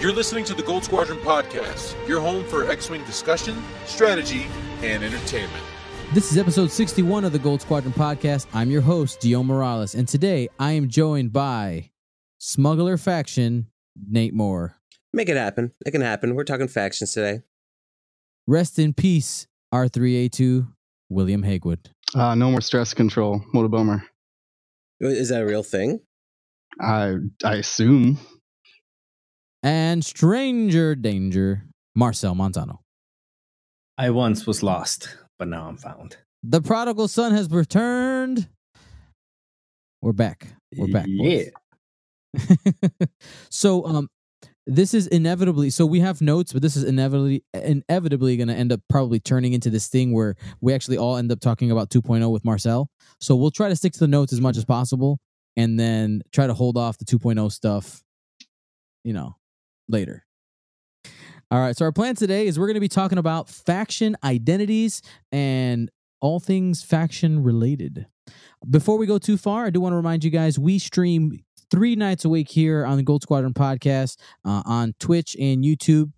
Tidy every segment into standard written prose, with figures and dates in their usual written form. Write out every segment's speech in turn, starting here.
You're listening to the Gold Squadron Podcast, your home for X-Wing discussion, strategy, and entertainment. This is episode 61 of the Gold Squadron Podcast. I'm your host, Dio Morales, and today I am joined by Smuggler Faction, Nate Moore. Make it happen. It can happen. We're talking factions today. Rest in peace, R3A2, William Hagewood. No more stress control. What a bummer. Is that a real thing? I assume. And Stranger Danger, Marcel Montano. I once was lost, but now I'm found. The prodigal son has returned. We're back. We're back. Yeah. So, this is inevitably, so we have notes, but this is inevitably going to end up probably turning into this thing where we actually all end up talking about 2.0 with Marcel. So we'll try to stick to the notes as much as possible and then try to hold off the 2.0 stuff, later. All right. So our plan today is we're going to be talking about faction identities and all things faction related. Before we go too far, I do want to remind you guys, we stream 3 nights a week here on the Gold Squadron Podcast on Twitch and YouTube.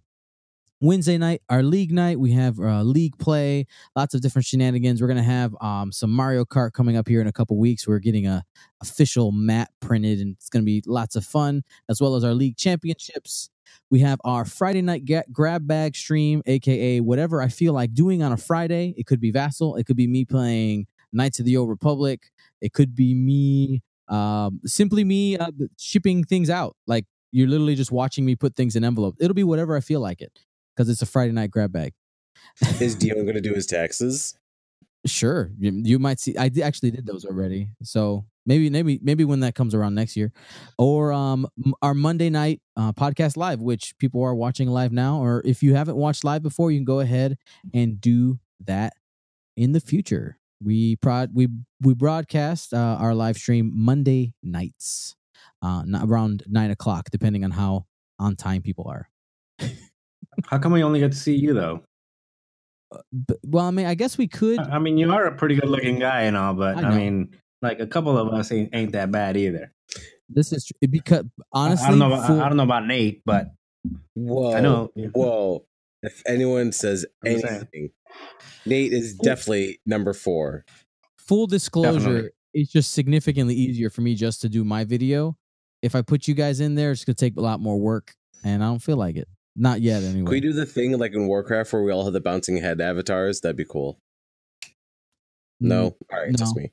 Wednesday night, our league night, we have league play, lots of different shenanigans. We're going to have some Mario Kart coming up here in a couple weeks. We're getting a official map printed, and it's going to be lots of fun, as well as our league championships. We have our Friday night grab bag stream, a.k.a. whatever I feel like doing on a Friday. It could be Vassal. It could be me playing Knights of the Old Republic. It could be me, simply me shipping things out. Like, you're literally just watching me put things in envelopes. It'll be whatever I feel like it, because it's a Friday night grab bag. Is Dion going to do his taxes? Sure. You might see. I actually did those already. So maybe when that comes around next year. Or our Monday night podcast live, which people are watching live now. Or if you haven't watched live before, you can go ahead and do that in the future. We broadcast our live stream Monday nights, around 9 o'clock, depending on how on time people are. How come we only get to see you, though? Well, I mean, I guess we could. I mean, you are a pretty good-looking guy and all, but I mean, like, a couple of us ain't that bad either. This is because honestly, I don't know about Nate, but whoa, I know. Whoa! If anyone says anything, Nate is definitely number 4. Full disclosure, Definitely. It's just significantly easier for me just to do my video. If I put you guys in there, it's gonna take a lot more work, and I don't feel like it. Not yet, anyway. Can we do the thing like in Warcraft where we all have the bouncing head avatars? That'd be cool. No? All right, no. just me.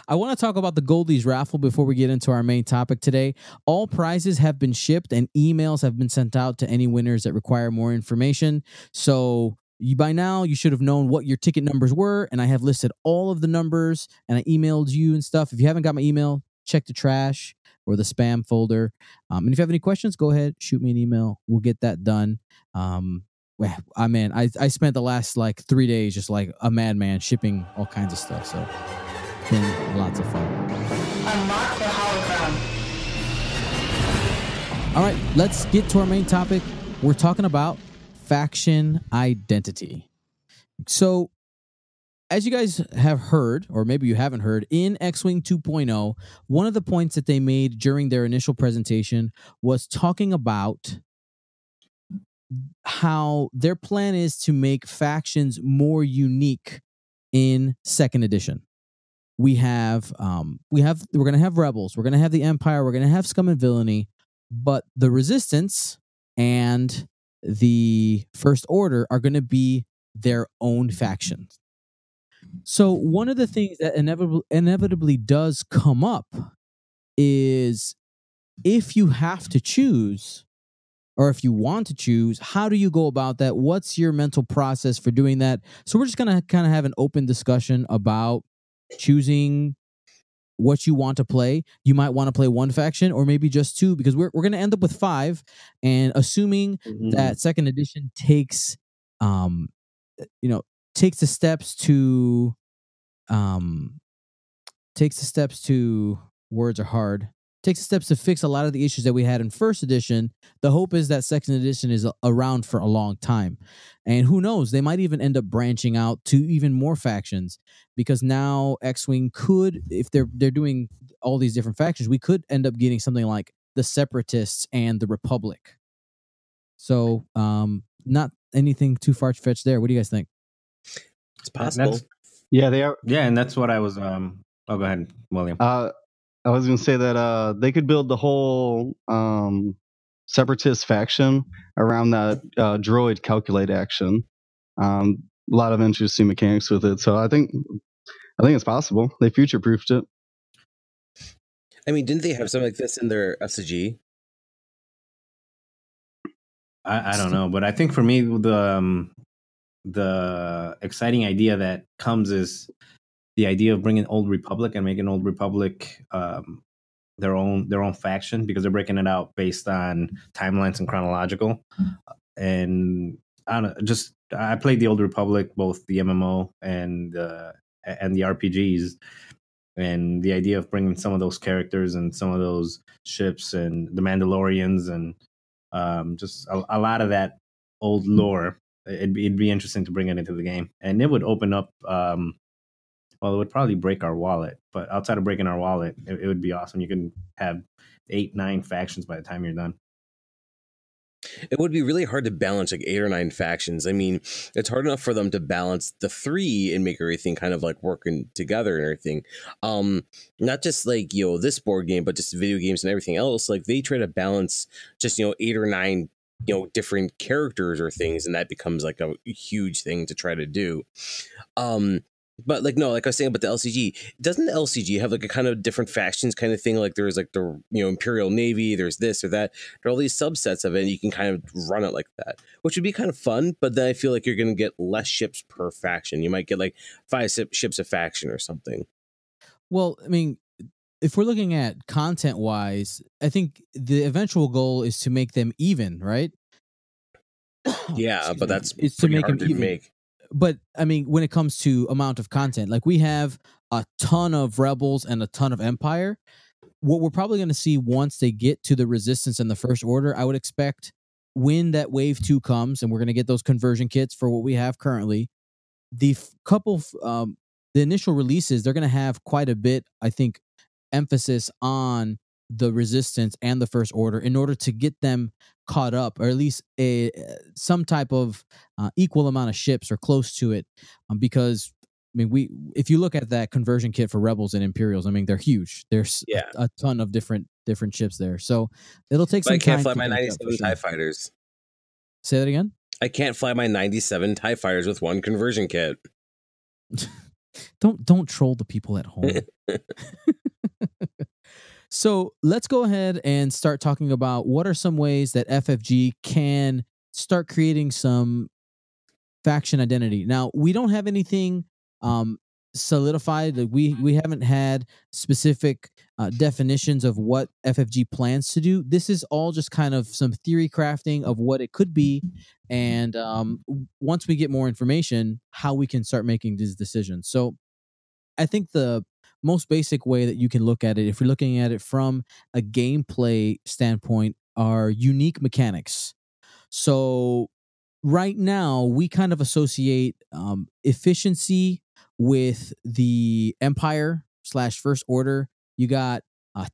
I want to talk about the Goldies raffle before we get into our main topic today. All prizes have been shipped and emails have been sent out to any winners that require more information. So by now, you should have known what your ticket numbers were, and I have listed all of the numbers, and I emailed you and stuff. If you haven't got my email, check the trash or the spam folder. And if you have any questions, go ahead, shoot me an email. We'll get that done. I spent the last 3 days just like a madman shipping all kinds of stuff. So it's been lots of fun. Unlock the hologram. All right, let's get to our main topic. We're talking about faction identity. So, as you guys have heard, or maybe you haven't heard, in X-Wing 2.0, one of the points that they made during their initial presentation was talking about how their plan is to make factions more unique in 2nd edition. We're going to have Rebels, we're going to have the Empire, we're going to have Scum and Villainy, but the Resistance and the First Order are going to be their own factions. So one of the things that inevitably does come up is if you have to choose, or if you want to choose, how do you go about that? What's your mental process for doing that? So we're just going to kind of have an open discussion about choosing what you want to play. You might want to play one faction or maybe just 2, because we're going to end up with 5. And assuming that 2nd edition takes the steps to words are hard. Takes the steps to fix a lot of the issues that we had in 1st edition. The hope is that 2nd edition is around for a long time. And who knows, they might even end up branching out to even more factions, because now X-Wing could, if they're doing all these different factions, we could end up getting something like the Separatists and the Republic. So, not anything too far-fetched there. What do you guys think? It's possible. Yeah, they are. Yeah, and that's what I was. Oh, go ahead, William. I was going to say that they could build the whole separatist faction around that droid calculate action. A lot of interesting mechanics with it. So I think it's possible. They future-proofed it. I mean, didn't they have something like this in their SG? I don't know, but I think for me the exciting idea that comes is the idea of bringing Old Republic and making Old Republic their own faction, because they're breaking it out based on timelines and chronological. And I don't know, I played the Old Republic, both the MMO and the RPGs, and the idea of bringing some of those characters and some of those ships and the Mandalorians and just a lot of that old lore. It'd be interesting to bring it into the game, and it would open up. Well, it would probably break our wallet, but outside of breaking our wallet, it would be awesome. You can have 8-9 factions by the time you're done. It would be really hard to balance like 8 or 9 factions. I mean, it's hard enough for them to balance the 3 and make everything kind of like working together and everything. Not just like, this board game, but just video games and everything else. Like they try to balance just, 8 or 9, different characters or things. And that becomes like a huge thing to try to do. But like, no, like I was saying about the LCG, doesn't the LCG have like a kind of different factions kind of thing? Like there's like the, Imperial Navy, there's this or that. There are all these subsets of it, and you can kind of run it like that, which would be kind of fun. But then I feel like you're going to get less ships per faction. You might get like 5 ships a faction or something. Well, I mean, if we're looking at content-wise, I think the eventual goal is to make them even, right? Yeah, but that's it's to make hard them to even. make. But I mean, when it comes to amount of content, like we have a ton of Rebels and a ton of Empire. What we're probably going to see once they get to the Resistance and the First Order, I would expect when that Wave 2 comes, and we're going to get those conversion kits for what we have currently. The initial releases, they're going to have quite a bit, I think, emphasis on the Resistance and the First Order in order to get them caught up, or at least some type of equal amount of ships or close to it, because I mean, if you look at that conversion kit for Rebels and Imperials, I mean, they're huge. There's a ton of different ships there, so it'll take some time. I can't fly my 97 TIE fighters. Say that again. I can't fly my 97 TIE fighters with one conversion kit. Don't troll the people at home. So let's go ahead and start talking about what are some ways that FFG can start creating some faction identity. Now, we don't have anything solidified. We haven't had specific definitions of what FFG plans to do. This is all just kind of some theory crafting of what it could be. And once we get more information, how we can start making these decisions. So I think the most basic way that you can look at it, if you're looking at it from a gameplay standpoint, are unique mechanics. So right now, we kind of associate efficiency with the Empire / First Order. You got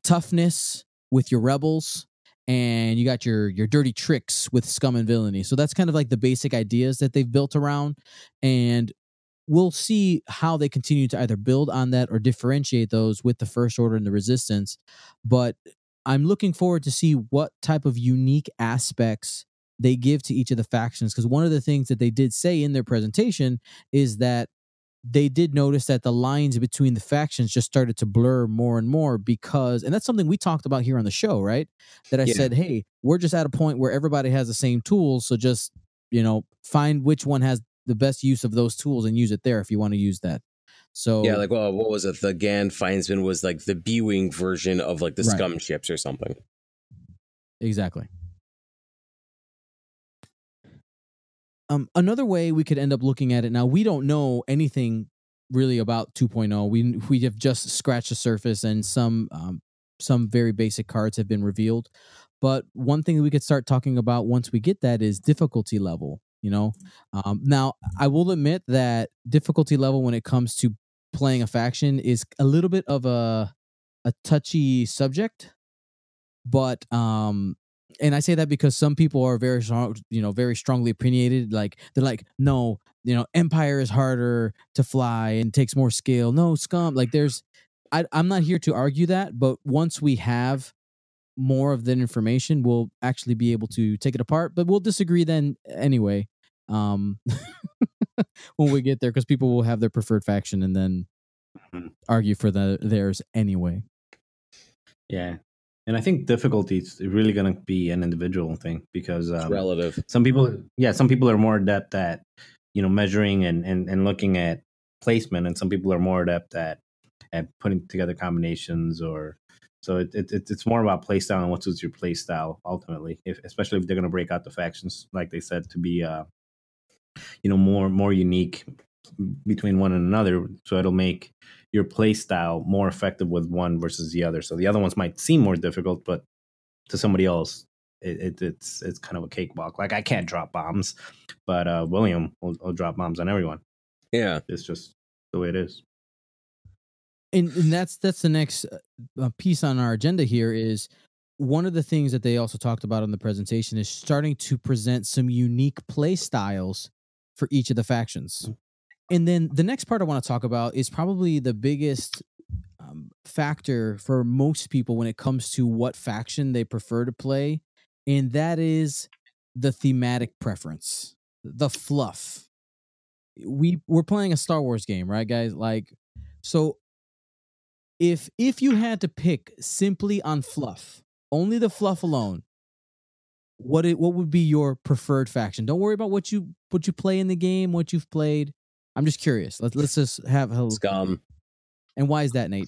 toughness with your Rebels, and you got your dirty tricks with Scum and Villainy. So that's kind of like the basic ideas that they've built around, and we'll see how they continue to either build on that or differentiate those with the First Order and the Resistance. But I'm looking forward to see what type of unique aspects they give to each of the factions, because one of the things that they did say in their presentation is that they did notice that the lines between the factions just started to blur more and more, because, and that's something we talked about here on the show, right? That I said, hey, we're just at a point where everybody has the same tools, so just, find which one has the best use of those tools and use it there if you want to use that. So yeah, like, well, what was it? The Gan Feinsman was like the B-Wing version of like the Scum ships or something. Exactly. Another way we could end up looking at it, now we don't know anything really about 2.0. We have just scratched the surface, and some very basic cards have been revealed. But one thing that we could start talking about once we get that is difficulty level. Now I will admit that difficulty level when it comes to playing a faction is a little bit of a touchy subject, but and I say that because some people are very strong, very strongly opinionated. Like they're like, no, Empire is harder to fly and takes more skill. No, Scum. Like I'm not here to argue that, but once we have more of that information, we'll actually be able to take it apart. But we'll disagree then anyway. When we get there, because people will have their preferred faction and then argue for theirs anyway. Yeah. And I think difficulty is really going to be an individual thing because It's relative. some people are more adept at measuring and looking at placement, and some people are more adept at putting together combinations. Or so it's more about play style and what suits your play style ultimately, especially if they're going to break out the factions like they said to be more unique between one and another, so it'll make your play style more effective with one versus the other. So the other ones might seem more difficult, but to somebody else, it's kind of a cakewalk. Like I can't drop bombs, but William will drop bombs on everyone. Yeah, it's just the way it is. And that's the next piece on our agenda here. Is one of the things that they also talked about in the presentation is starting to present some unique play styles for each of the factions. And then the next part I want to talk about is probably the biggest factor for most people when it comes to what faction they prefer to play, and that is the thematic preference, the fluff. We're playing a Star Wars game, right, guys? Like, so if you had to pick simply on fluff, only the fluff alone, what would be your preferred faction? Don't worry about what you play in the game, what you've played. I'm just curious. Let's just have a Scum. And why is that, Nate?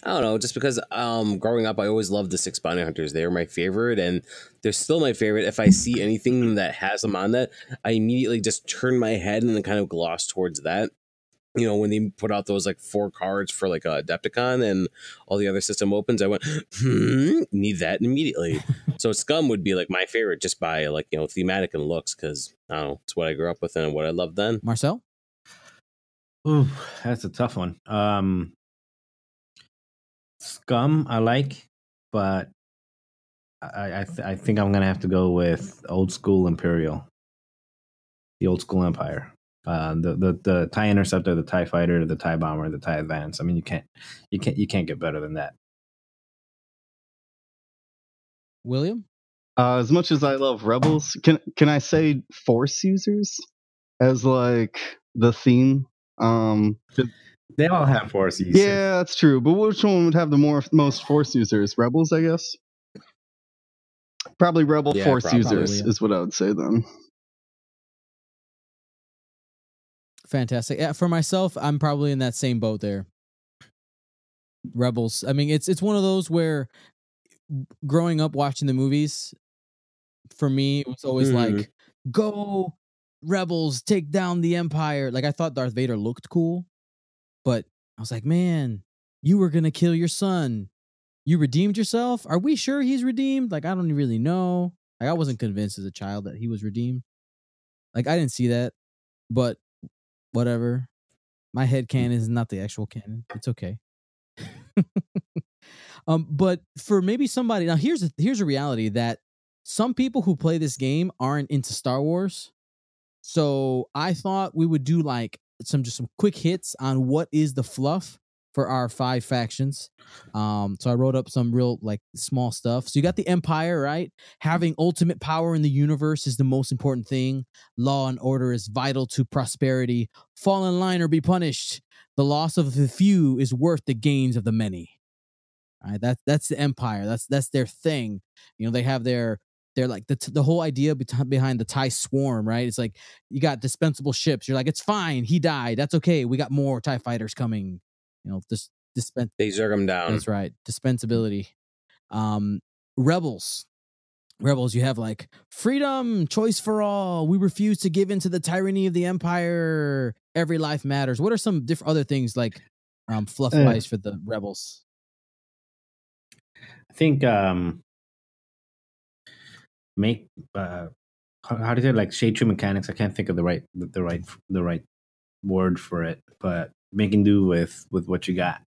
I don't know, just because growing up, I always loved the 6 bounty hunters. They were my favorite, and they're still my favorite. If I see anything that has them on that, I immediately just turn my head and then kind of gloss towards that. When they put out those like 4 cards for like a Adepticon and all the other system opens, I went, need that immediately. So Scum would be like my favorite just by like, thematic and looks, because I don't know, it's what I grew up with and what I loved then. Marcel? Ooh, that's a tough one. Scum I like, but I think I'm gonna have to go with old school Imperial, the old school Empire. The TIE Interceptor, the TIE Fighter, the TIE Bomber, the TIE Advance. I mean, you can't get better than that. William? As much as I love Rebels, can I say Force users as like the theme? They all have Force users. Yeah, that's true. But which one would have the most Force users? Rebels, I guess. Probably Rebel Force users is what I would say then. Fantastic. Yeah, for myself, I'm probably in that same boat there. Rebels. I mean, it's one of those where growing up watching the movies, for me, it was always like, go Rebels, take down the Empire. Like, I thought Darth Vader looked cool, but I was like, man, you were going to kill your son. You redeemed yourself? Are we sure he's redeemed? Like, I don't really know. Like, I wasn't convinced as a child that he was redeemed. Like, I didn't see that, but whatever. My head canon is not the actual canon. It's okay. But for maybe somebody, now here's a reality that some people who play this game aren't into Star Wars. So I thought we would do like some quick hits on what is the fluff for our 5 factions. So I wrote up some real like small stuff. So you got the Empire, right? Having ultimate power in the universe is the most important thing. Law and order is vital to prosperity. Fall in line or be punished. The loss of the few is worth the gains of the many. All right, that's the Empire. That's their thing. They have they're like the whole idea behind the TIE Swarm, right? It's like you got dispensable ships. You're like, it's fine. He died. That's okay. We got more TIE fighters coming. Just dispense. They zerg them down. That's right. Dispensability. Rebels, you have like freedom, choice for all. We refuse to give in to the tyranny of the Empire. Every life matters. What are some different other things like fluff wise for the Rebels? I think make how do you say, like, shade tree mechanics? I can't think of the right word for it, but making do with what you got.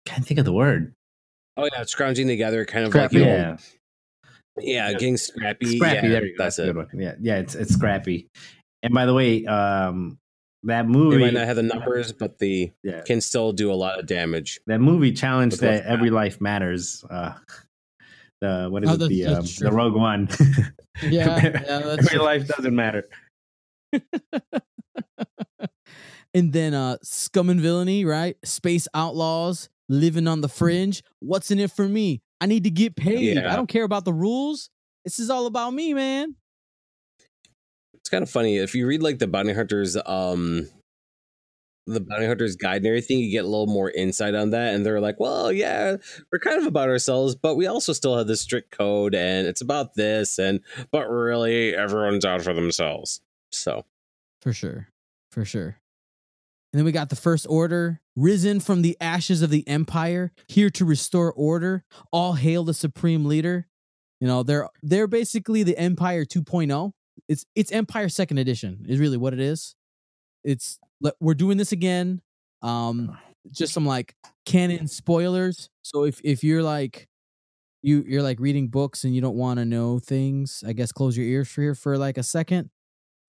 can't think of the word. Oh yeah, scrounging together, kind of Scrappy, like getting scrappy. Scrappy. Yeah, There you go. that's a it. good one. Yeah, it's scrappy. And by the way, that movie They might not have the numbers, but they yeah, can still do a lot of damage. that movie challenged With that every life matters. What is Oh, it? that's The true. Rogue One. Yeah, that's every true. life doesn't matter. And then Scum and Villainy, right? Space outlaws living on the fringe. What's in it for me? I need to get paid. Yeah. I don't care about the rules. This is all about me, man. It's kind of funny if you read like the bounty hunters guide and everything, you get a little more insight on that, and they're like, well, yeah, we're kind of about ourselves, but we also still have this strict code, and it's about this, but really everyone's out for themselves. So For sure. And then we got the First Order, risen from the ashes of the Empire, here to restore order. All hail the supreme leader. You know, they're basically the Empire 2.0. It's Empire Second Edition is really what it is. We're doing this again. Just some like canon spoilers. So if you're like you're like reading books and you don't want to know things, I guess close your ears for like a second.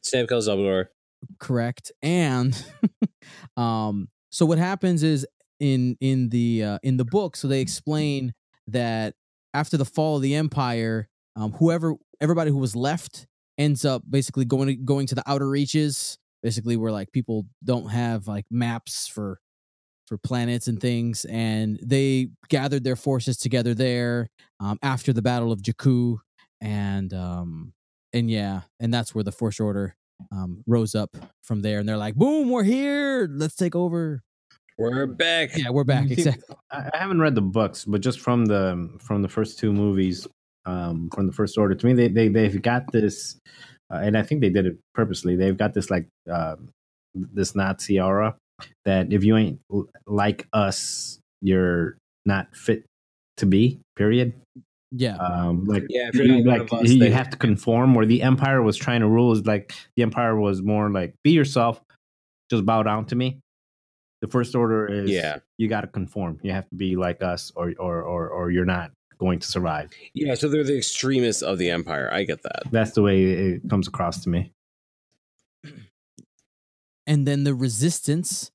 Sam kills Dumbledore. Correct. And so what happens is in the book, so they explain that after the fall of the Empire, everybody who was left ends up basically going to the outer reaches, basically where like people don't have like maps for planets and things, and they gathered their forces together there after the Battle of Jakku, and that's where the First Order rose up from there, and they're like, boom, we're here, let's take over. We're back. Yeah, we're back. Exactly. I haven't read the books, but just from the first two movies, from the First Order, to me, they've got this, and I think they did it purposely. They've got this like this Nazi aura that if you ain't like us, you're not fit to be. Period. Yeah. If you're not one of us, you have to conform. Where the Empire was trying to rule is like the Empire was more like be yourself, just bow down to me. The First Order is you got to conform. You have to be like us, or you're not going to survive. Yeah, so they're the extremists of the Empire. I get that. That's the way it comes across to me. And then the Resistance,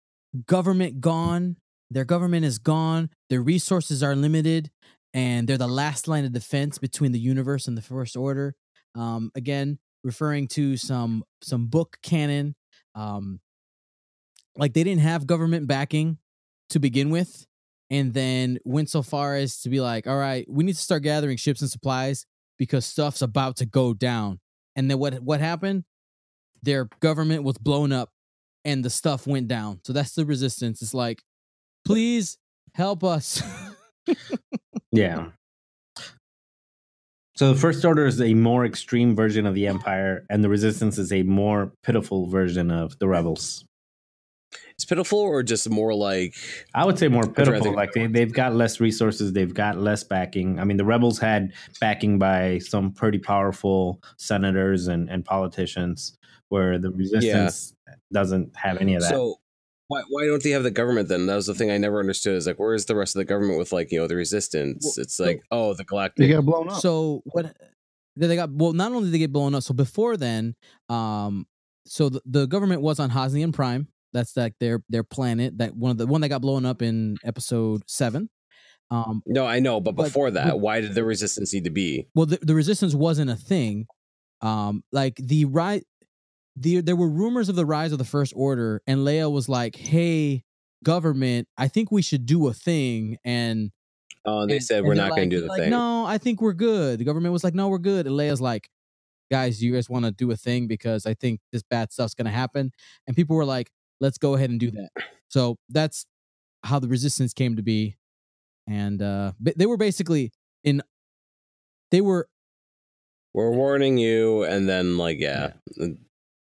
government gone. Their government is gone. Their resources are limited, and they're the last line of defense between the universe and the First Order. Again, referring to some book canon. Like they didn't have government backing to begin with, and then went so far as to be like, all right, we need to start gathering ships and supplies because stuff's about to go down. And then what happened? Their government was blown up and the stuff went down. So that's the Resistance. It's like, please help us. Yeah. So the First Order is a more extreme version of the Empire, and the Resistance is a more pitiful version of the Rebels. It's pitiful, or just more like, I would say more pitiful. Like they've got less resources, they've got less backing. I mean, the Rebels had backing by some pretty powerful senators and politicians, where the Resistance doesn't have any of that. So why don't they have the government then? That was the thing I never understood. Is like, where is the rest of the government with like, the Resistance? It's like, the Galactic. They got blown up. So what they got? Well, not only did they get blown up. So before then, so the government was on Hosnian Prime. That's like their planet. That one that got blown up in episode 7. No, I know, but before that, why did the Resistance need to be? Well, the Resistance wasn't a thing. Like there were rumors of the rise of the First Order, and Leia was like, "Hey, government, I think we should do a thing." And they said we're not going to do the thing. No, I think we're good. The government was like, "No, we're good." And Leia's like, "Guys, do you guys want to do a thing? Because I think this bad stuff's going to happen." And people were like, "Let's go ahead and do that." So that's how the Resistance came to be. And they were basically we're warning you, and then like they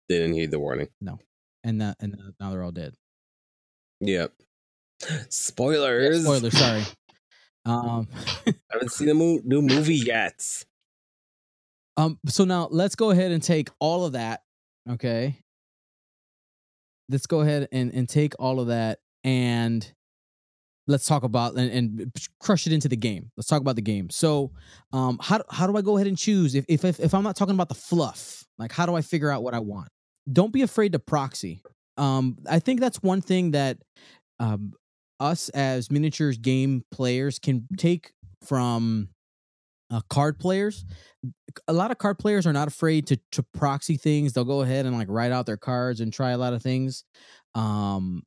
didn't heed the warning. No, and now they're all dead. Yep. Spoilers. Yeah, spoilers. Sorry. I haven't seen the new movie yet. So now let's go ahead and take all of that. Okay. Let's go ahead and take all of that, and let's talk about and crush it into the game. Let's talk about the game. So, how do I go ahead and choose if I'm not talking about the fluff? Like, how do I figure out what I want? Don't be afraid to proxy. I think that's one thing that us as miniatures game players can take from card players. A lot of card players are not afraid to proxy things. They'll go ahead and like write out their cards and try a lot of things. And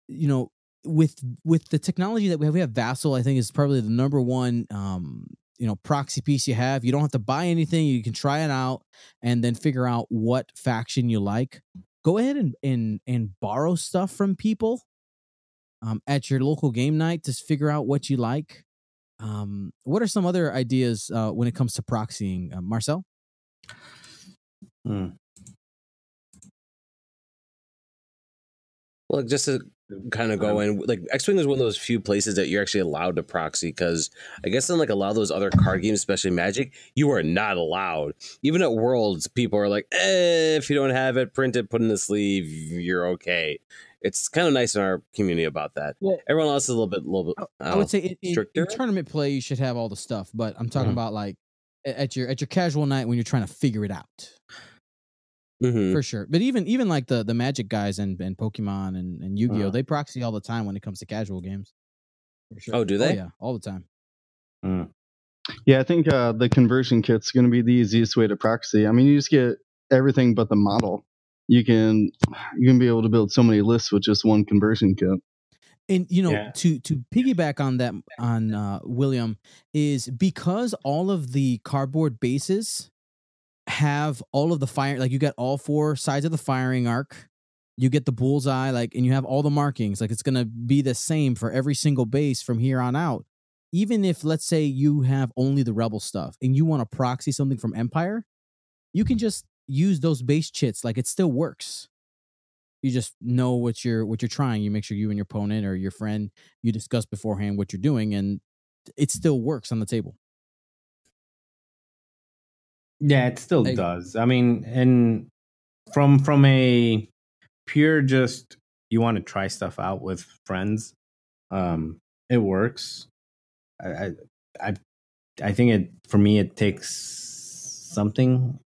you know, with the technology that we have Vassal, I think is probably the number one proxy piece you have. You don't have to buy anything. You can try it out and then figure out what faction you like. Go ahead and borrow stuff from people at your local game night to figure out what you like. What are some other ideas when it comes to proxying, Marcel? Well, just to kind of go in, like X-Wing is one of those few places that you're actually allowed to proxy, because I guess in like a lot of those other card games, especially Magic, you are not allowed. Even at Worlds, people are like, if you don't have it, print it, put it in the sleeve, you're okay. It's kind of nice in our community about that. Well, everyone else is a little bit. I would say in tournament play, you should have all the stuff, but I'm talking about like at your casual night when you're trying to figure it out. For sure. But even like the Magic guys and Pokemon and Yu-Gi-Oh, they proxy all the time when it comes to casual games. For sure. Oh, do they? Oh, yeah, all the time. Yeah, I think the conversion kit's going to be the easiest way to proxy. I mean, you just get everything but the model. You can be able to build so many lists with just one conversion kit. And to piggyback on that on William, is because all of the cardboard bases have all of the fire, like you get all four sides of the firing arc, you get the bullseye, like, and you have all the markings, like it's gonna be the same for every single base from here on out. Even if, let's say, you have only the rebel stuff and you want to proxy something from Empire, you can just use those base chits, like it still works. You just know what you're trying. You make sure you and your opponent or your friend, you discuss beforehand what you're doing, and it still works on the table. Yeah, it still does. I mean, and from a pure just you want to try stuff out with friends, it works. I think it, for me, it takes something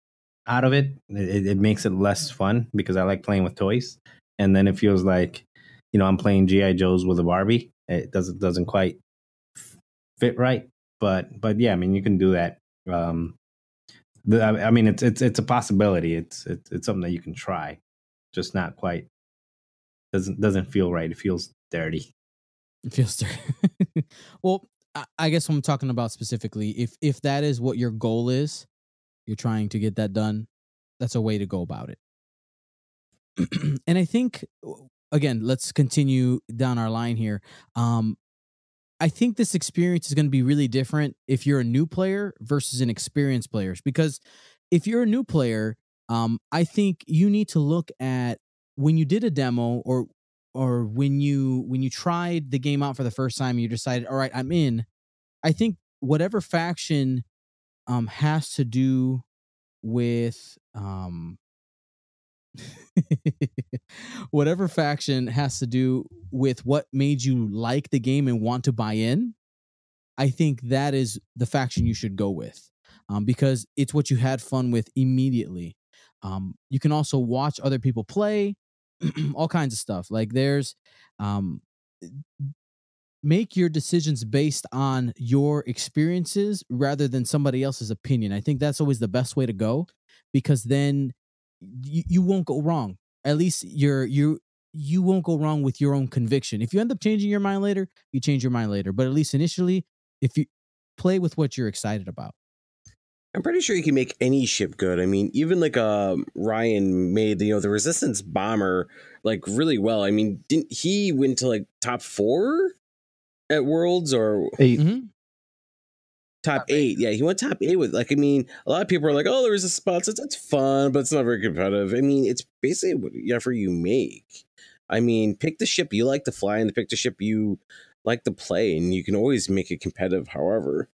out of it. It makes it less fun because I like playing with toys, and then it feels like, I'm playing G.I. Joes with a Barbie. It doesn't quite fit right, but yeah, I mean, you can do that. I mean, it's a possibility. It's something that you can try, just not quite. Doesn't feel right. It feels dirty. It feels dirty. Well, I guess what I'm talking about specifically, if that is what your goal is, you're trying to get that done, that's a way to go about it. And I think, again, let's continue down our line here. I think this experience is going to be really different if you're a new player versus an experienced player. Because if you're a new player, I think you need to look at when you did a demo or when you tried the game out for the first time and you decided, all right, I'm in. I think whatever faction has to do with whatever faction has to do with what made you like the game and want to buy in, I think that is the faction you should go with, because it's what you had fun with immediately. You can also watch other people play, all kinds of stuff. Like there's make your decisions based on your experiences rather than somebody else's opinion. I think that's always the best way to go, because then you won't go wrong. At least you won't go wrong with your own conviction. If you end up changing your mind later, you change your mind later. But at least initially, if you play with what you're excited about. I'm pretty sure you can make any ship good. I mean, even like Ryan made the Resistance bomber like really well. I mean, didn't he went to like top 4 at Worlds or 8? Mm-hmm. Top 8. Yeah, he went top 8 with, like, I mean, a lot of people are like, oh, there is a spot. That's fun, but it's not very competitive. I mean, it's basically whatever you make. I mean, pick the ship you like to fly and pick the ship you like to play, and you can always make it competitive, however.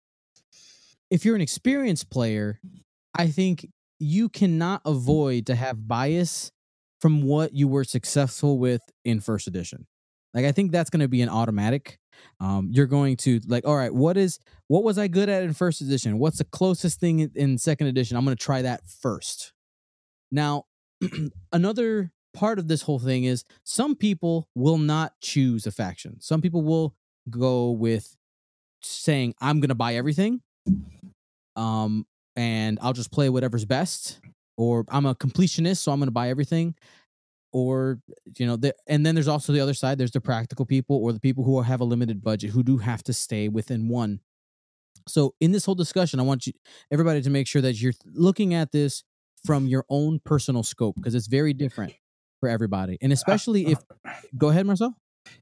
If you're an experienced player, I think you cannot avoid to have bias from what you were successful with in first edition. Like I think that's going to be an automatic. You're going to like, all right, what was I good at in first edition? What's the closest thing in second edition? I'm going to try that first. Now, another part of this whole thing is some people will not choose a faction. Some people will go with saying, I'm going to buy everything. And I'll just play whatever's best, or I'm a completionist, so I'm going to buy everything. Or, and then there's also the other side. There's the practical people or the people who have a limited budget who do have to stay within one. So in this whole discussion, I want everybody to make sure that you're looking at this from your own personal scope, because it's very different for everybody. And especially if, go ahead, Marcel.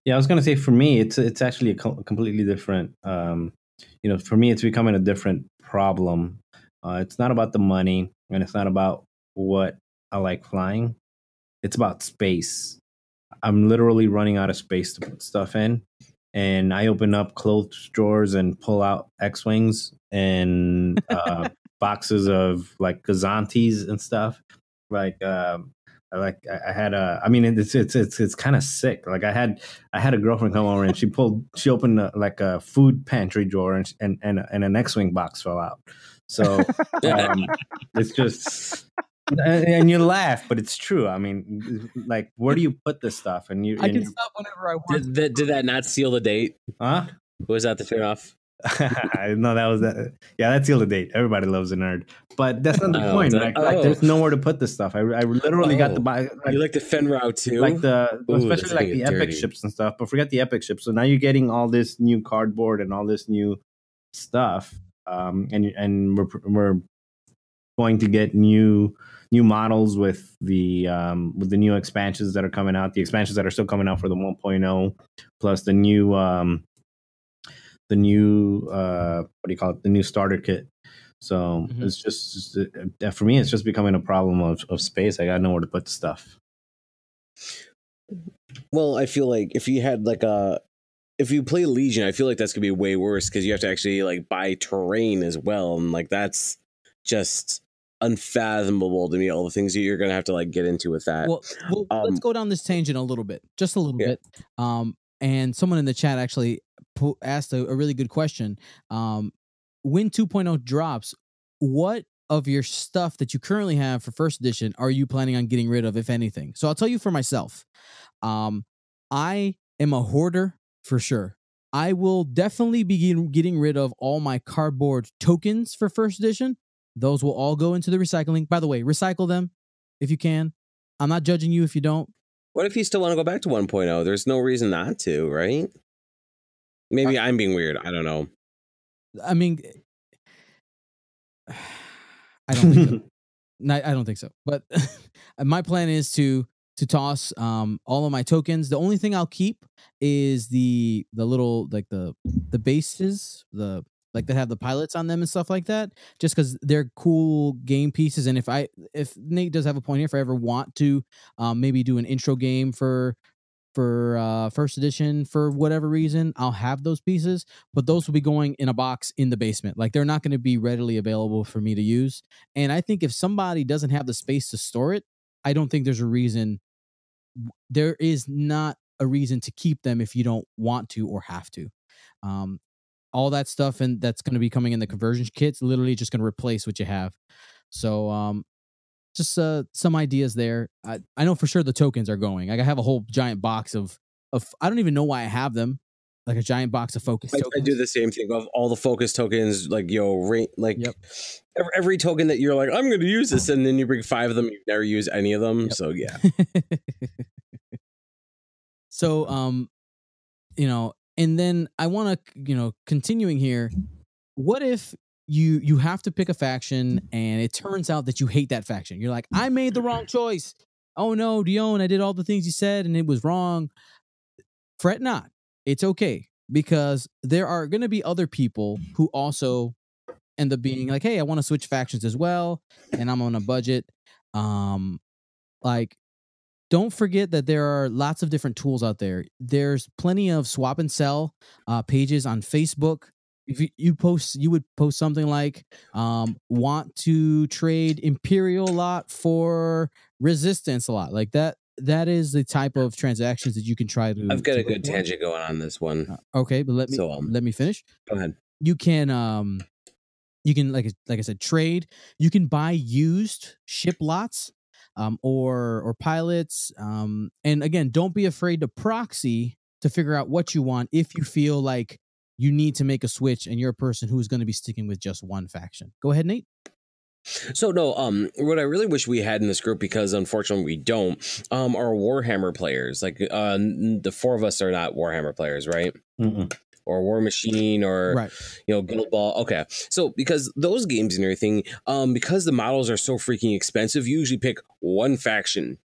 Yeah, I was going to say for me, it's actually a completely different, for me, it's becoming a different problem. It's not about the money, and it's not about what I like flying. It's about space. I'm literally running out of space to put stuff in. And I open up clothes drawers and pull out X-Wings and boxes of like Gazantes and stuff. Like I had it's kind of sick. Like I had a girlfriend come over and she opened a food pantry drawer and an X-Wing box fell out. So it's just, and you laugh, but it's true. I mean, like, where do you put this stuff? And I can stop whenever I want. Did that not seal the date? Huh? Was that the turnoff? No, that was that. Yeah, that sealed the date. Everybody loves a nerd, but that's not the point. Like, there's nowhere to put this stuff. I literally got to buy. You like the Fenrow too, like especially like the epic ships and stuff. But forget the epic ships. So now you're getting all this new cardboard and all this new stuff, and we're going to get new models with the new expansions that are coming out. The expansions that are still coming out for the 1.0, plus the new what do you call it? The new starter kit. So it's just for me, it's just becoming a problem of space. I got nowhere to put the stuff. Well, I feel like if you had if you play Legion, I feel like that's gonna be way worse because you have to actually like buy terrain as well, and like that's just unfathomable to me. All the things that you're gonna have to like get into with that. Well, let's go down this tangent a little bit, just a little bit. And someone in the chat actually asked a really good question. When 2.0 drops, what of your stuff that you currently have for first edition are you planning on getting rid of, if anything? So I'll tell you for myself. I am a hoarder for sure. I will definitely be getting rid of all my cardboard tokens for first edition. Those will all go into the recycling. By the way, recycle them if you can. I'm not judging you if you don't. What if you still want to go back to 1.0? There's no reason not to, right? Maybe I'm being weird. I don't know. I mean, I don't think so. No, I don't think so. But my plan is to toss all of my tokens. The only thing I'll keep is the little like the bases, that have the pilots on them and stuff like that, just because they're cool game pieces. And if Nate does have a point here, if I ever want to maybe do an intro game for first edition for whatever reason, I'll have those pieces, but those will be going in a box in the basement. Like they're not going to be readily available for me to use. And I think if somebody doesn't have the space to store it, I don't think there's a reason. There is not a reason to keep them if you don't want to or have to. All that stuff and that's going to be coming in the conversion kits, literally just going to replace what you have. So just some ideas there. I know for sure the tokens are going. Like I have a whole giant box of I don't even know why I have them. Like a giant box of focus tokens. I do the same thing of all the focus tokens. Like every token that you're like, I'm going to use this, and then you bring 5 of them, you never use any of them. Yep. So yeah. So and then I want to, continuing here, what if you have to pick a faction and it turns out that you hate that faction? You're like, I made the wrong choice. Oh no, Dion, I did all the things you said and it was wrong. Fret not. It's okay, because there are going to be other people who also end up being like, hey, I want to switch factions as well, and I'm on a budget. Don't forget that there are lots of different tools out there. There's plenty of swap and sell pages on Facebook. If you would post something like, want to trade Imperial lot for Resistance a lot, like that. that is the type of transactions that you can try to. I've got to a good look for. tangent going on this one. Okay, but let me finish. Go ahead. You can like I said, trade. You can buy used ship lots, or pilots. And again, don't be afraid to proxy to figure out what you want if you feel like you need to make a switch and you're a person who's going to be sticking with just one faction. Go ahead, Nate. So no, what I really wish we had in this group, because unfortunately we don't, are Warhammer players. Like, the four of us are not Warhammer players, right? Mm-mm. Or War Machine, or Right. Guild Ball. Okay, so because those games and everything, because the models are so freaking expensive, you usually pick one faction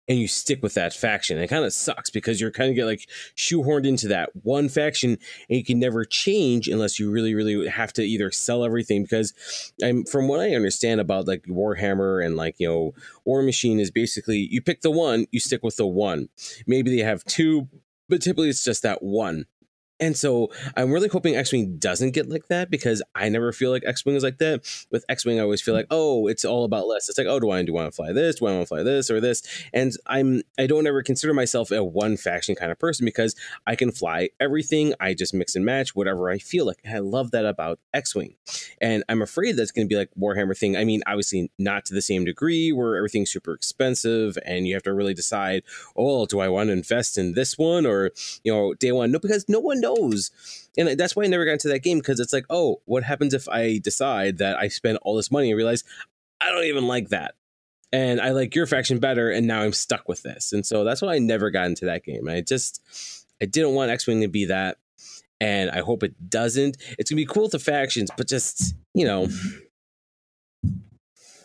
and you stick with that faction. It kind of sucks because you're kind of get like shoehorned into that one faction, and you can never change unless you really, really have to either sell everything. Because from what I understand about like Warhammer and like, War Machine, is basically you pick the one, you stick with the one. Maybe they have two, but typically it's just that one. And so I'm really hoping X-Wing doesn't get like that, because I never feel like X-Wing is like that. With X-Wing, I always feel like, oh, it's all about less. It's like, oh, do I want to fly this? Do I want to fly this or this? And I don't ever consider myself a one faction kind of person, because I can fly everything. I just mix and match whatever I feel like. And I love that about X-Wing. And I'm afraid that's going to be like Warhammer thing. I mean, obviously not to the same degree where everything's super expensive and you have to really decide, oh, do I want to invest in this one or, day one? No, because no one knows. And that's why I never got into that game, because it's like, oh, what happens if I decide that I spend all this money and realize I don't even like that, and I like your faction better, and now I'm stuck with this. And so that's why I never got into that game. I didn't want X-Wing to be that, and I hope it doesn't. It's gonna be cool with the factions, but just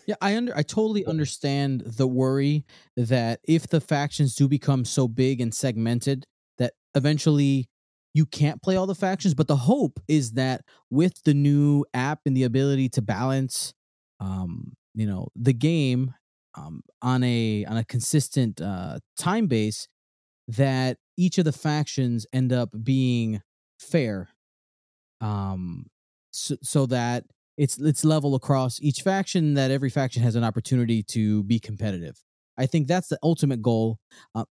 Yeah, I totally understand the worry that if the factions do become so big and segmented that eventually you can't play all the factions. But the hope is that with the new app and the ability to balance, the game on a consistent time base, that each of the factions end up being fair, so that it's level across each faction, that every faction has an opportunity to be competitive. I think that's the ultimate goal.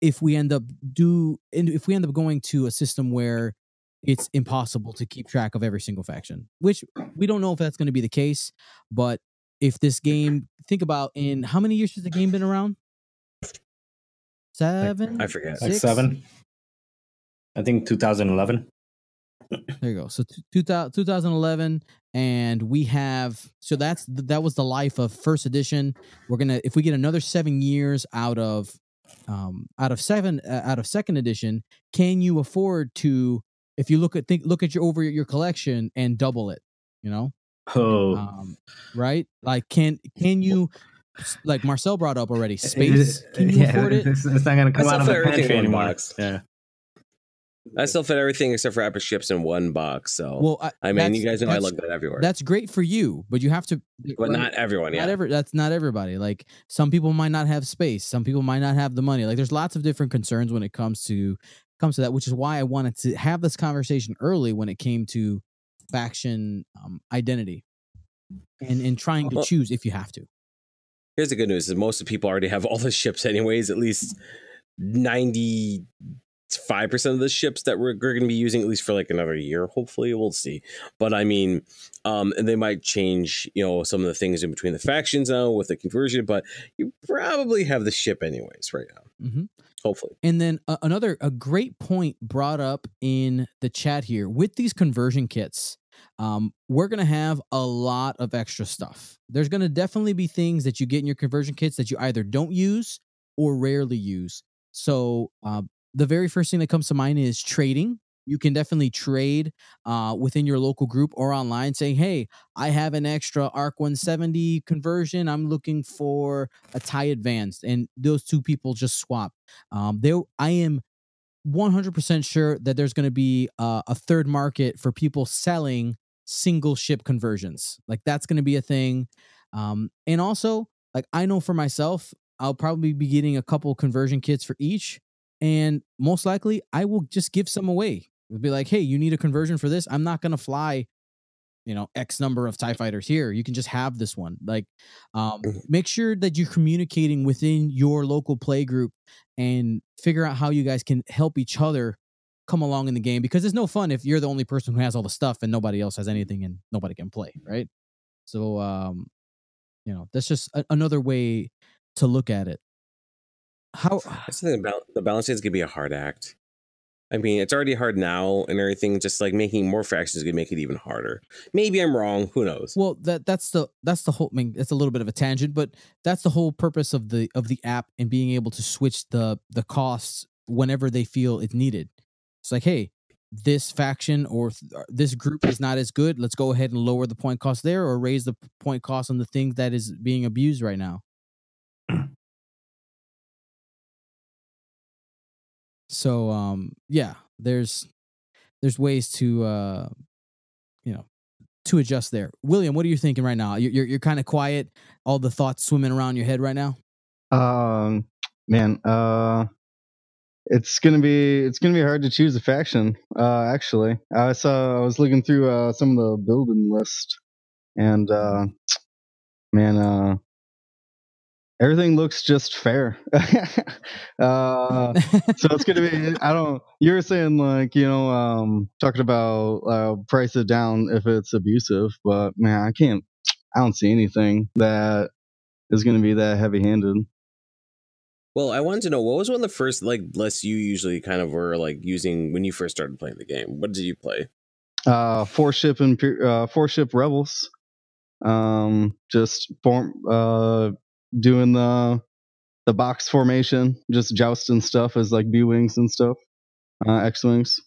If we end up going to a system where it's impossible to keep track of every single faction, which we don't know if that's going to be the case, but if this game, think about, in how many years has the game been around? 7? I forget. Like 6? 7. I think 2011. There you go. So 2011, and we have, so that was the life of first edition. We're gonna, if we get another 7 years out of second edition, can you afford to, if you look at your collection and double it, right? Like can you, like Marcel brought up already, space? Can you afford it? It's not gonna come out of the everything pantry in one anymore. box. Yeah. I still fit everything except for epic ships in one box. So, Well, I mean, you guys know I look that everywhere. That's great for you, but you have to. But not everyone. Yeah. That's not everybody. Like, some people might not have space. Some people might not have the money. Like, there's lots of different concerns when it comes to that, which is why I wanted to have this conversation early when it came to faction identity and trying to choose if you have to. Here's the good news: is most of the people already have all the ships, anyways. At least 95% of the ships that we're going to be using, at least for like another year. Hopefully, we'll see. But I mean, and they might change, some of the things in between the factions now with the conversion. But you probably have the ship anyways right now. Mm-hmm. Hopefully. And then a great point brought up in the chat here with these conversion kits. We're going to have a lot of extra stuff. There's going to definitely be things that you get in your conversion kits that you either don't use or rarely use. So the very first thing that comes to mind is trading. You can definitely trade within your local group or online, saying, hey, I have an extra ARC 170 conversion. I'm looking for a TIE Advanced. And those two people just swap. I am 100% sure that there's going to be a third market for people selling single ship conversions. Like, that's going to be a thing. And also, like, I know for myself, I'll probably be getting a couple conversion kits for each. And most likely, I will just give some away. It'll be like, hey, you need a conversion for this? I'm not going to fly X number of TIE fighters here. You can just have this one. Like, make sure that you're communicating within your local play group and figure out how you guys can help each other come along in the game, because it's no fun if you're the only person who has all the stuff and nobody else has anything and nobody can play, right? So, that's just another way to look at it. How That's the thing about the balance is gonna be a hard act. I mean, it's already hard now and everything. Just like making more factions is gonna make it even harder. Maybe I'm wrong. Who knows? Well, that's the whole. I mean, it's a little bit of a tangent, but that's the whole purpose of the app and being able to switch the costs whenever they feel it's needed. It's like, hey, this faction or this group is not as good. Let's go ahead and lower the point cost there, or raise the point cost on the thing that is being abused right now. So, yeah, there's ways to to adjust there. William, what are you thinking right now? You're kind of quiet. All the thoughts swimming around your head right now. Man, it's gonna be hard to choose a faction. Actually, I was looking through some of the building list, and man, everything looks just fair. So it's gonna be. You were saying like talking about price it down if it's abusive, but man, I don't see anything that is gonna be that heavy handed. Well, I wanted to know, what was one of the first like lists you usually kind of were like using when you first started playing the game? What did you play? 4-ship rebels. Just doing the box formation, just jousting stuff as like B-wings and stuff, X-wings.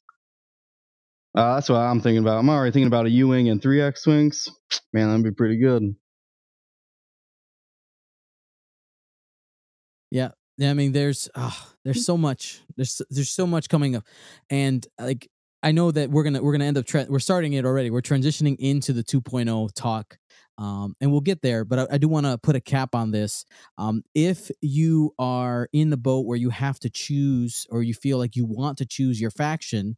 That's what I'm thinking about. I'm already thinking about a U-wing and 3 X-wings. Man, that'd be pretty good. Yeah. I mean, there's so much. There's so much coming up, and like I know that we're gonna end up. We're starting it already. We're transitioning into the 2.0 talk, and we'll get there. But I do want to put a cap on this. If you are in the boat where you have to choose, or you feel like you want to choose your faction,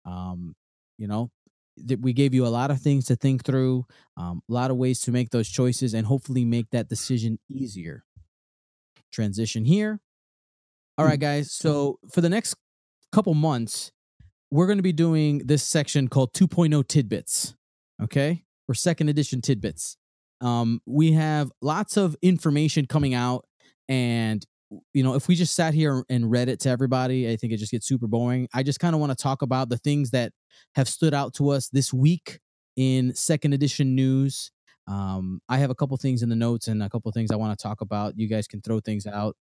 we gave you a lot of things to think through, a lot of ways to make those choices, and hopefully make that decision easier. Transition here. All right, guys. So for the next couple months, we're going to be doing this section called 2.0 Tidbits. Okay? Or second edition Tidbits. We have lots of information coming out, and if we just sat here and read it to everybody, I think it just gets super boring. I just kind of want to talk about the things that have stood out to us this week in second edition news. I have a couple things in the notes and a couple things I want to talk about. You guys can throw things out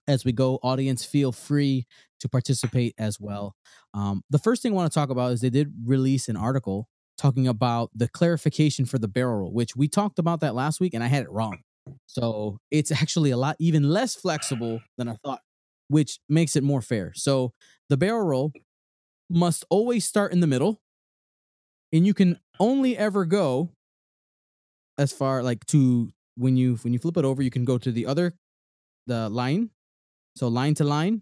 as we go. Audience, feel free to participate as well. The first thing I want to talk about is they did release an article talking about the clarification for the barrel roll, which we talked about that last week and I had it wrong. So it's actually a lot even less flexible than I thought, which makes it more fair. So the barrel roll must always start in the middle, and you can only ever go as far like to when you flip it over, you can go to the line, so line to line,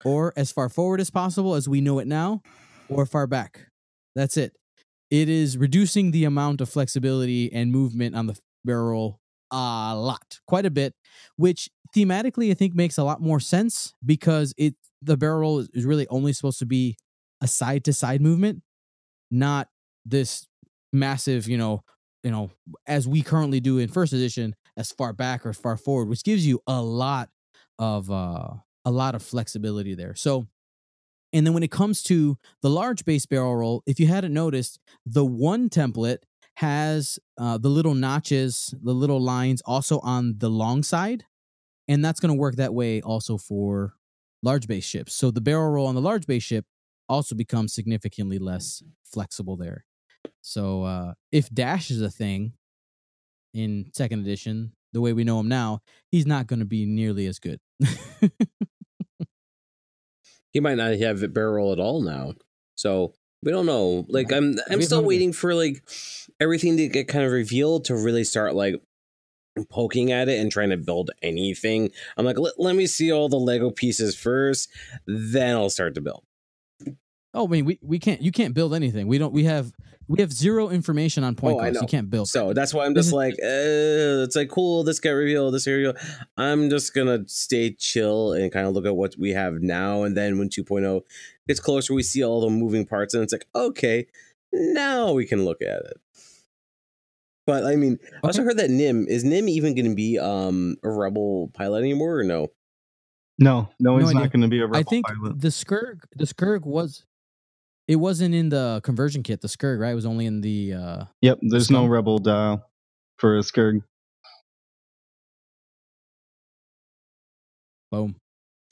or as far forward as possible as we know it now, or far back. That's it. It is reducing the amount of flexibility and movement on the barrel roll a lot, quite a bit, which thematically I think makes a lot more sense, because the barrel roll is really only supposed to be a side to side movement, not this massive, as we currently do in first edition, as far back or far forward, which gives you a lot of flexibility there. So, and then when it comes to the large base barrel roll, if you hadn't noticed, the one template has the little notches, the little lines also on the long side, and that's going to work that way also for large base ships. So the barrel roll on the large base ship also becomes significantly less flexible there. So if Dash is a thing in second edition, the way we know him now, he's not going to be nearly as good. He might not have a barrel roll at all now. So we don't know. Like I'm still waiting for like everything to get kind of revealed to really start like poking at it and trying to build anything. I'm like, let me see all the Lego pieces first, then I'll start to build. Oh, I mean, we can't. You can't build anything. We have zero information on point Oh, I cost. know. You can't build. So that's why I'm This just is- like, it's like cool. This got revealed. This area. I'm just gonna stay chill and kind of look at what we have now. And then when 2.0 gets closer, we see all the moving parts, and it's like, okay, now we can look at it. But I mean, I also heard that Nim even going to be a rebel pilot anymore, or no? No, he's idea. not going to be a rebel I think pilot. the Skurg was. It wasn't in the conversion kit. The Skurg, right? It was only in the. Yep, there's no Scum? rebel dial for a Skurg. Boom.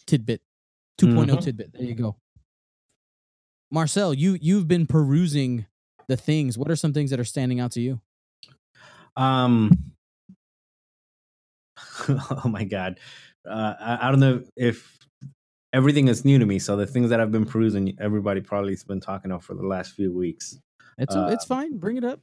Tidbit. 2.0 Mhm. tidbit. There you go. Marcel, you've been perusing the things. What are some things that are standing out to you? Oh my God. I don't know if everything is new to me. So the things that I've been perusing, everybody probably has been talking about for the last few weeks. It's fine. Bring it up.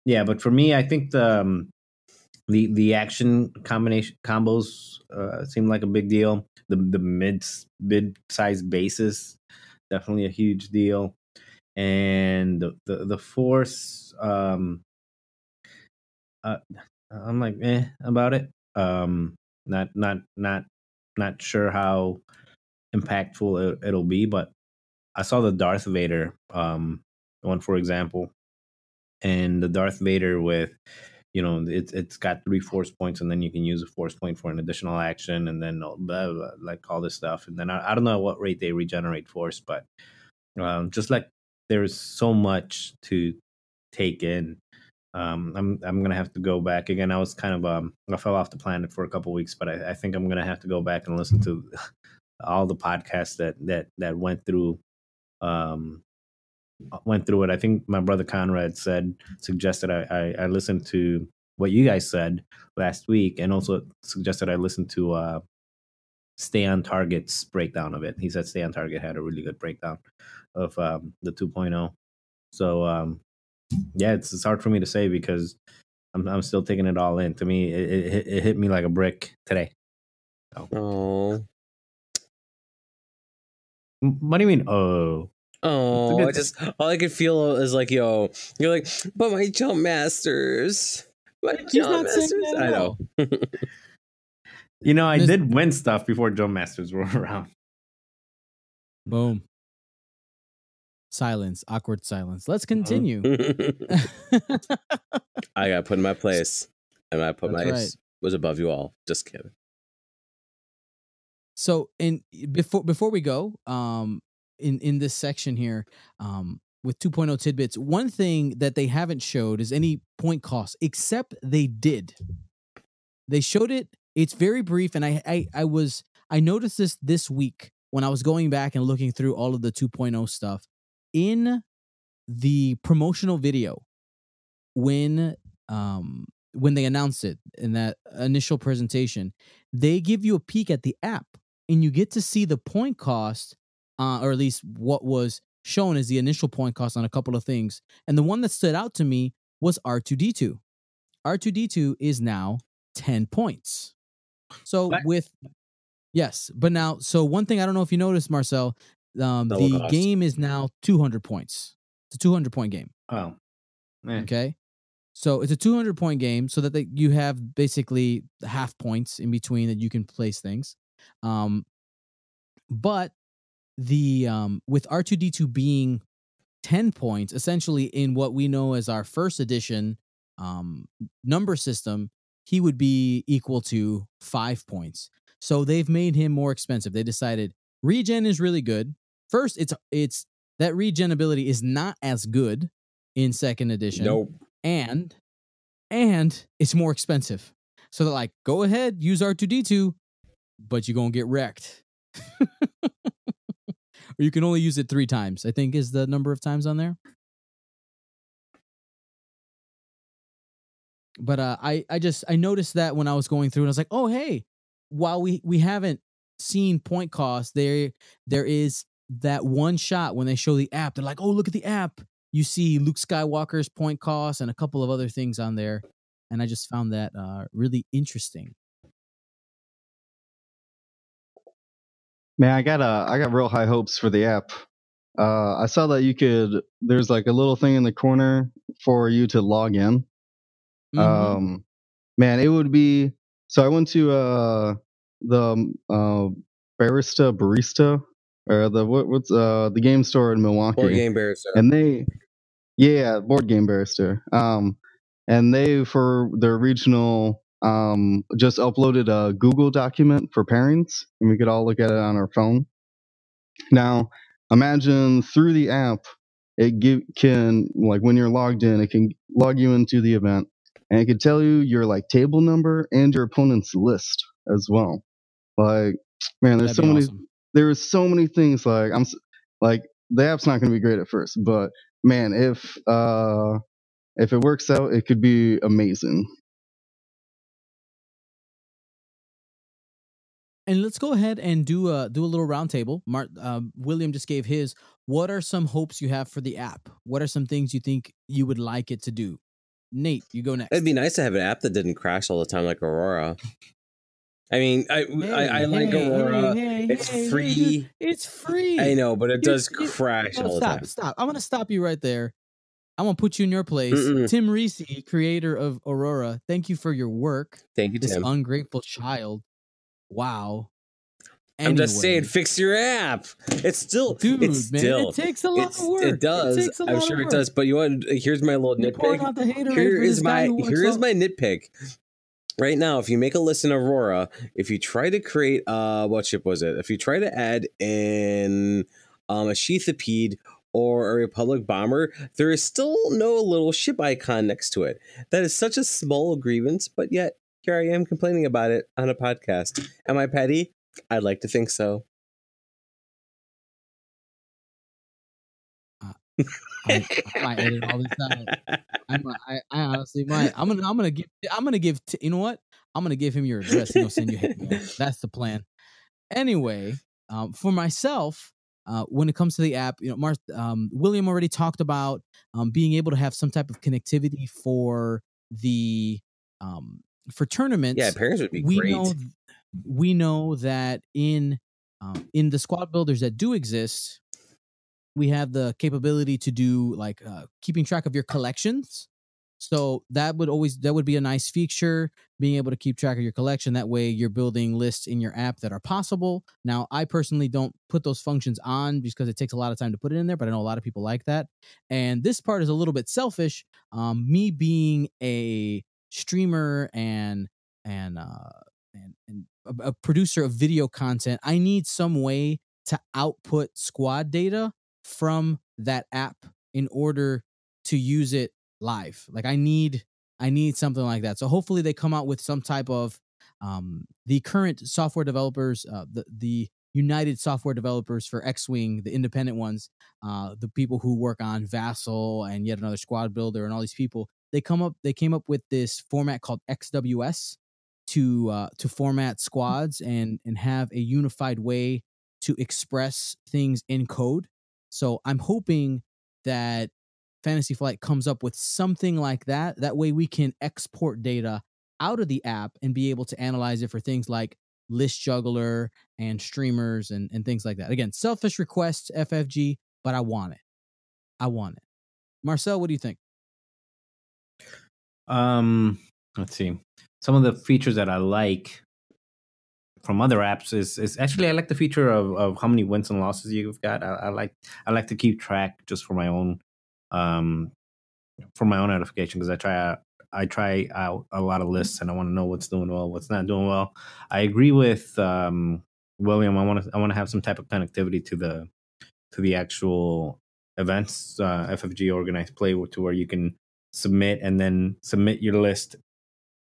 Yeah, but for me, I think the action combos seem like a big deal. The mid size bases, definitely a huge deal. And the force, I'm like about it. Not sure how impactful it'll be, but I saw the Darth Vader one, for example, and the Darth Vader with, it's got 3 force points, and then you can use a force point for an additional action, and then blah, blah, like all this stuff. And then I don't know at what rate they regenerate force, but just like there's so much to take in. I'm gonna have to go back again. I was kind of I fell off the planet for a couple of weeks, but I think I'm gonna have to go back and listen to all the podcasts that went through it. I think my brother Conrad suggested I listened to what you guys said last week, and also suggested I listen to Stay on Target's breakdown of it. He said Stay on Target had a really good breakdown of the 2.0. So yeah, it's hard for me to say because I'm still taking it all in. To me, it hit me like a brick today. So. Oh, What do you mean? Oh, I just all I could feel is like, yo, you're like, but my jump masters, He's not saying that I at know. I did win stuff before jump masters were around. Boom. Silence. Awkward silence. Let's continue. I got put in my place, and I put That's my right. was above you all. Just kidding. So before we go, in this section here, with 2.0 tidbits, one thing that they haven't showed is any point cost, except they did. They showed it. It's very brief, and I noticed this week when I was going back and looking through all of the 2.0 stuff in the promotional video when they announced it in that initial presentation. They give you a peek at the app, and you get to see the point cost, or at least what was shown as the initial point cost on a couple of things. And the one that stood out to me was R2D2. R2D2 is now 10 points. So so one thing I don't know if you noticed, Marcel, the cost. game is now 200 points. It's a 200-point game. Oh, man. Okay. So it's a 200-point game, so that you have basically half points in between that you can place things. But the with R2D2 being 10 points, essentially in what we know as our first edition number system, he would be equal to 5 points. So they've made him more expensive. They decided regen is really good. First, it's that regen ability is not as good in second edition. Nope. And it's more expensive. So they're like, go ahead, use R2D2, but you're going to get wrecked. Or you can only use it 3 times, I think is the number of times on there. But I noticed that when I was going through, and I was like, oh, hey, while we haven't seen point cost, there is that one shot when they show the app. They're like, oh, look at the app. You see Luke Skywalker's point cost and a couple of other things on there. And I just found that really interesting. Man, I got real high hopes for the app. I saw that you could. There's like a little thing in the corner for you to log in. Mhm. Man, it would be. So I went to the barista or what's the game store in Milwaukee, Board game barrister. and yeah, board game barrister. And they for their regional just uploaded a Google document for pairings, and we could all look at it on our phone. Now, imagine through the app, can like when you're logged in, it can log you into the event, and it can tell you your like table number and your opponent's list as well. Like, man, That'd be awesome. there is so many things. Like like the app's not going to be great at first, but man, if it works out, it could be amazing. And let's go ahead and do a little roundtable. William just gave his. What are some hopes you have for the app? What are some things you think you would like it to do? Nate, you go next. It'd be nice to have an app that didn't crash all the time like Aurora. I mean, I like Aurora. It's free. Dude, it's free. I know, but it does crash all the time. Stop. I'm going to stop you right there. I'm going to put you in your place. Tim Reese, creator of Aurora, thank you for your work. Thank you, this Tim. Ungrateful child. Wow. I'm just saying, fix your app. It's still, dude, it takes a lot of work. It does. I'm sure it does. But here's my little nitpick. Here is my nitpick. Right now, if you make a list in Aurora, if you try to create what ship was it? If you try to add in a Sheathipede or a Republic bomber, there is still no little ship icon next to it. That is such a small grievance, but yet here I am complaining about it on a podcast. Am I petty? I'd like to think so. I might edit all this out. I honestly might. I'm gonna give. You know what? I'm gonna give him your address. He's gonna send you hate mail. That's the plan. Anyway, for myself, when it comes to the app, William already talked about being able to have some type of connectivity for the for tournaments. Yeah, pairings would be great. We know that in the squad builders that do exist, we have the capability to do like keeping track of your collections. So that would be a nice feature, being able to keep track of your collection. That way you're building lists in your app that are possible. Now, I personally don't put those functions on because it takes a lot of time to put it in there, but I know a lot of people like that. And this part is a little bit selfish. Me being a streamer and a producer of video content, I need some way to output squad data from that app in order to use it live. Like I need something like that. So hopefully they come out with some type of the current software developers, the United software developers for X-Wing, the independent ones, the people who work on Vassal and yet another squad builder and all these people, they came up with this format called XWS to format squads and have a unified way to express things in code. So I'm hoping that Fantasy Flight comes up with something like that. That way we can export data out of the app and be able to analyze it for things like list juggler and streamers and things like that. Again, selfish requests, FFG, but I want it. Marcel, what do you think? Let's see. Some of the features that I like from other apps is actually I like the feature of how many wins and losses you've got. I like to keep track just for my own edification, because I try out a lot of lists and I want to know what's doing well, what's not doing well. I agree with William. I want to have some type of connectivity to the actual events, FFG organized play, to where you can submit your list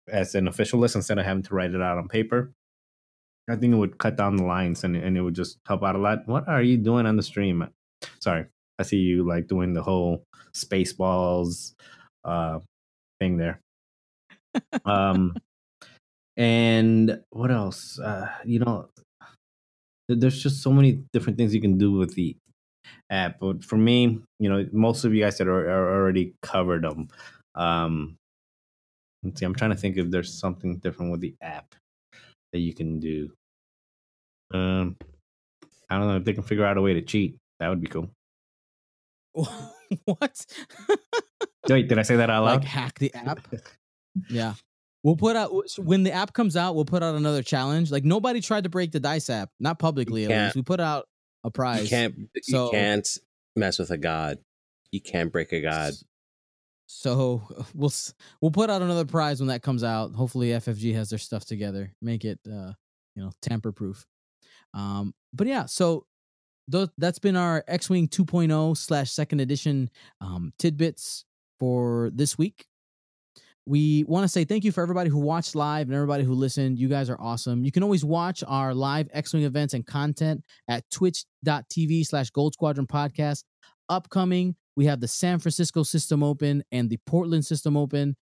as an official list instead of having to write it out on paper. I think it would cut down the lines and it would just help out a lot. What are you doing on the stream? Sorry, I see you like doing the whole Spaceballs thing there. And what else? There's just so many different things you can do with the app. But for me, most of you guys that are already covered them. Let's see, I'm trying to think if there's something different with the app that you can do. I don't know if they can figure out a way to cheat. That would be cool. What? Wait, did I say that out loud? Like hack the app? Yeah. We'll put out when the app comes out. We'll put out another challenge. Like nobody tried to break the Dice app, not publicly at least. We put out a prize. You can't mess with a god. You can't break a god. So we'll put out another prize when that comes out. Hopefully FFG has their stuff together, make it tamper proof. But yeah, so that's been our X-Wing 2.0 / second edition tidbits for this week. We want to say thank you for everybody who watched live and everybody who listened. You guys are awesome. You can always watch our live X-Wing events and content at twitch.tv / Gold Squadron Podcast. Upcoming, we have the San Francisco System Open and the Portland System Open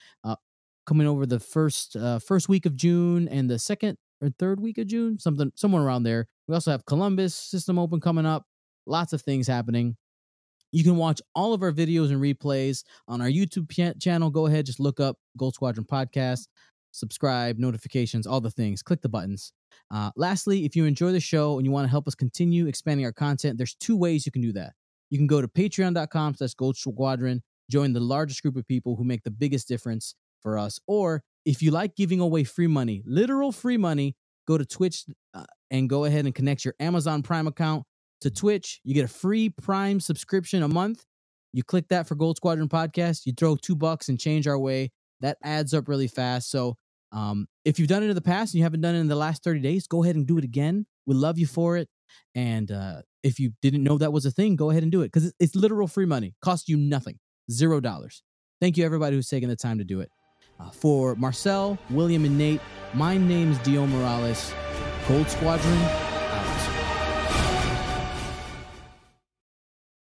coming over the first week of June and the second or third week of June, somewhere around there. We also have Columbus System Open coming up. Lots of things happening. You can watch all of our videos and replays on our YouTube channel. Go ahead, just look up Gold Squadron Podcast, subscribe, notifications, all the things. Click the buttons. Lastly, if you enjoy the show and you want to help us continue expanding our content, there's 2 ways you can do that. You can go to patreon.com/Gold Squadron, join the largest group of people who make the biggest difference for us. Or if you like giving away free money, literal free money, go to Twitch and go ahead and connect your Amazon Prime account to Twitch. You get a free Prime subscription a month. You click that for Gold Squadron Podcast. You throw $2 and change our way. That adds up really fast. So if you've done it in the past and you haven't done it in the last 30 days, go ahead and do it again. We love you for it. And if you didn't know that was a thing, go ahead and do it because it's literal free money. Costs you nothing. $0. Thank you, everybody who's taking the time to do it. For Marcel, William, and Nate, my name's Dio Morales. Gold Squadron